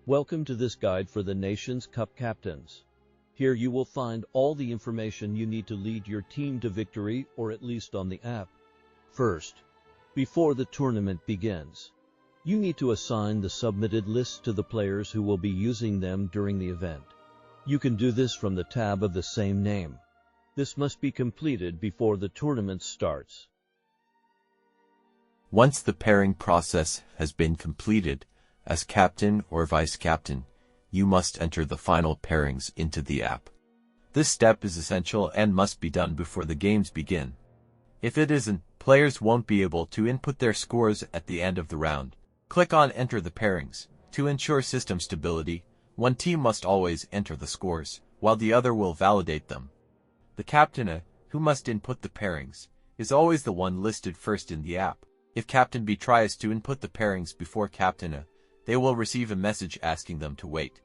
Welcome to this guide for the Nations Cup captains. Here you will find all the information you need to lead your team to victory, or at least on the app. First, before the tournament begins, you need to assign the submitted lists to the players who will be using them during the event. You can do this from the tab of the same name. This must be completed before the tournament starts. Once the pairing process has been completed, as captain or vice-captain, you must enter the final pairings into the app. This step is essential and must be done before the games begin. If it isn't, players won't be able to input their scores at the end of the round. Click on Enter the Pairings. To ensure system stability, one team must always enter the scores, while the other will validate them. The captain, who must input the pairings, is always the one listed first in the app. If Captain B tries to input the pairings before Captain A, they will receive a message asking them to wait.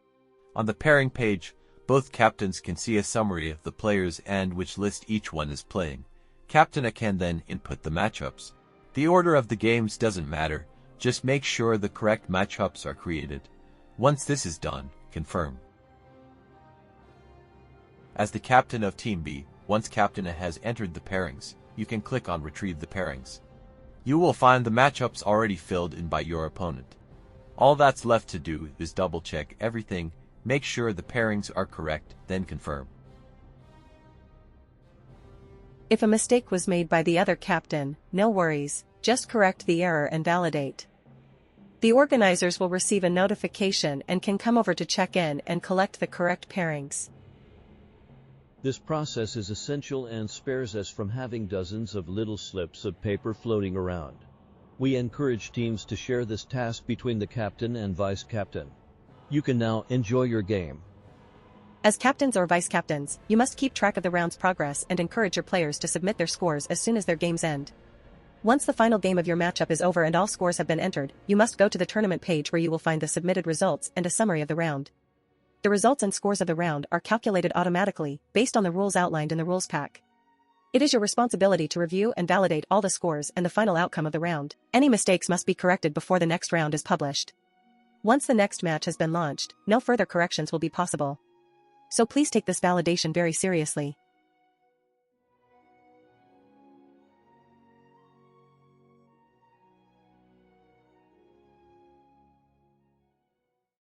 On the pairing page, both captains can see a summary of the players and which list each one is playing. Captain A can then input the matchups. The order of the games doesn't matter, just make sure the correct matchups are created. Once this is done, confirm. As the captain of Team B, once Captain A has entered the pairings, you can click on Retrieve the Pairings. You will find the matchups already filled in by your opponent. All that's left to do is double-check everything, make sure the pairings are correct, then confirm. If a mistake was made by the other captain, no worries, just correct the error and validate. The organizers will receive a notification and can come over to check in and collect the correct pairings. This process is essential and spares us from having dozens of little slips of paper floating around. We encourage teams to share this task between the captain and vice-captain. You can now enjoy your game. As captains or vice-captains, you must keep track of the round's progress and encourage your players to submit their scores as soon as their games end. Once the final game of your matchup is over and all scores have been entered, you must go to the tournament page where you will find the submitted results and a summary of the round. The results and scores of the round are calculated automatically, based on the rules outlined in the rules pack. It is your responsibility to review and validate all the scores and the final outcome of the round. Any mistakes must be corrected before the next round is published. Once the next match has been launched, no further corrections will be possible. So please take this validation very seriously.